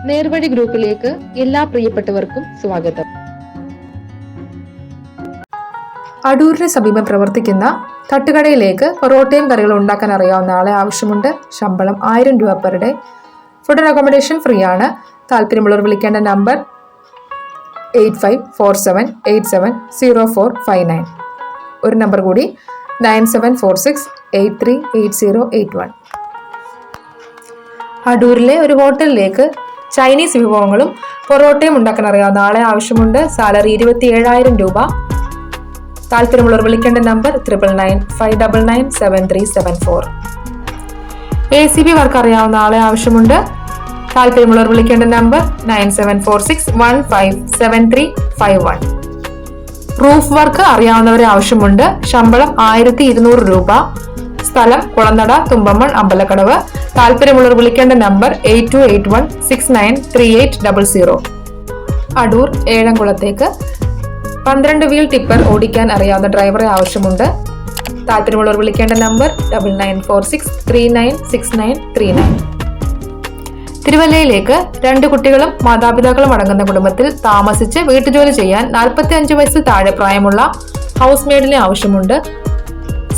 നേർവഴി ഗ്രൂപ്പിലേക്ക് എല്ലാ പ്രിയപ്പെട്ടവർക്കും സ്വാഗതം. അടൂരിന് സമീപം പ്രവർത്തിക്കുന്ന തട്ടുകടയിലേക്ക് പൊറോട്ടയും കറികളും ഉണ്ടാക്കാൻ അറിയാവുന്ന ആളെ ആവശ്യമുണ്ട്. ശമ്പളം 1000 രൂപ per day. Food and accommodation free ആണ്. താല്പര്യമുള്ളവർ വിളിക്കേണ്ട നമ്പർ 8547870459. ഒരു നമ്പർ കൂടി 9746838081. അടൂരിലെ ഒരു ഹോട്ടലിലേക്ക് ചൈനീസ് വിഭവങ്ങളും പൊറോട്ടയും ഉണ്ടാക്കാൻ അറിയാവുന്ന ആളെ ആവശ്യമുണ്ട്. സാലറി 27,000 രൂപ. താല്പര്യമുള്ളവർ വിളിക്കേണ്ട നമ്പർ 9995997374. ACB വർക്ക് അറിയാവുന്ന ആളെ ആവശ്യമുണ്ട്. താല്പര്യമുള്ളവർ വിളിക്കേണ്ട നമ്പർ 9746157351. റൂഫ് വർക്ക് അറിയാവുന്നവരെ ആവശ്യമുണ്ട്. ശമ്പളം 1200 രൂപ. സ്ഥലം കുളനട, തുമ്പമ്മൺ, അമ്പലക്കടവ്. താല്പര്യമുള്ളവർ വിളിക്കേണ്ട നമ്പർ 8281693800. അടൂർ ഏഴംകുളത്തേക്ക് 12 വീൽ ടിപ്പർ ഓടിക്കാൻ അറിയാവുന്ന ഡ്രൈവറെ ആവശ്യമുണ്ട്. താല്പര്യമുള്ളവർ വിളിക്കേണ്ട നമ്പർ 9946396939. തിരുവല്ലയിലേക്ക് 2 കുട്ടികളും മാതാപിതാക്കളും അടങ്ങുന്ന കുടുംബത്തിൽ താമസിച്ച് വീട്ടുജോലി ചെയ്യാൻ 45 വയസ്സിൽ താഴെ പ്രായമുള്ള ഹൗസ് മെയ്ഡിനെ ആവശ്യമുണ്ട്.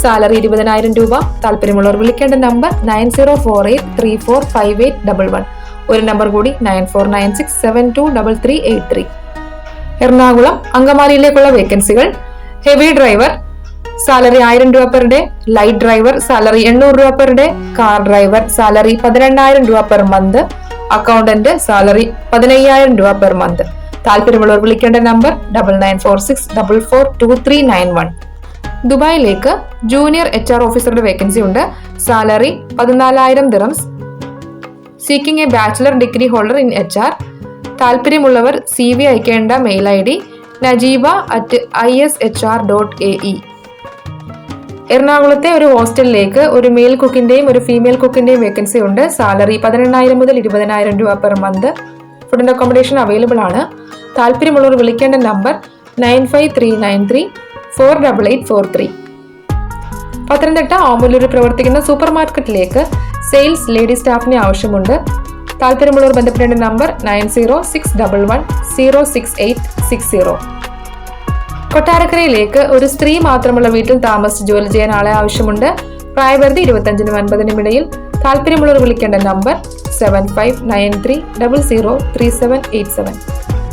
സാലറി 20,000 രൂപ. താല്പര്യമുള്ളവർ വിളിക്കേണ്ട നമ്പർ 9048345811. ഒരു നമ്പർ കൂടി 9496723383. എറണാകുളം അങ്കമാലിയിലേക്കുള്ള വേക്കൻസികൾ: ഹെവി ഡ്രൈവർ സാലറി 1000 രൂപ per day. Light driver salary 800 രൂപ per day. Car driver salary 12,000 രൂപ പെർ മന്ത്. അക്കൗണ്ടന്റ് സാലറി 15,000 രൂപ പെർ മന്ത്. താല്പര്യമുള്ളവർ വിളിക്കേണ്ട നമ്പർ 9946442391. ദുബായിലേക്ക് ജൂനിയർ HR ഓഫീസറുടെ വേക്കൻസി ഉണ്ട്. Salary 14,000 dirhams. Seeking A bachelor degree holder in HR. താല്പര്യമുള്ളവർ CV അയക്കേണ്ട മെയിൽ ID najiba@ishr.ae. എറണാകുളത്തെ ഒരു ഹോസ്റ്റലിലേക്ക് ഒരു മെയിൽ കുക്കിന്റെയും ഒരു ഫീമെയിൽ കുക്കിന്റെയും വേക്കൻസി ഉണ്ട്. സാലറി 18,000 മുതൽ 20,000 രൂപ per month. Food and accommodation available ആണ്. താല്പര്യമുള്ളവർ വിളിക്കേണ്ട നമ്പർ 9539348843. പത്തനംതിട്ട ആമൂലൂരിൽ പ്രവർത്തിക്കുന്ന സൂപ്പർ മാർക്കറ്റിലേക്ക് സെയിൽസ് ലേഡി സ്റ്റാഫിനെ ആവശ്യമുണ്ട്. താല്പര്യമുള്ളവർ ബന്ധപ്പെടേണ്ട നമ്പർ 9061106860. കൊട്ടാരക്കരയിലേക്ക് ഒരു സ്ത്രീ മാത്രമുള്ള വീട്ടിൽ താമസിച്ച് ജോലി ചെയ്യാൻ ആളെ ആവശ്യമുണ്ട്. പ്രായപരിധി 25-നും 50-നും ഇടയിൽ. താല്പര്യമുള്ളവർ വിളിക്കേണ്ട നമ്പർ 7593003787.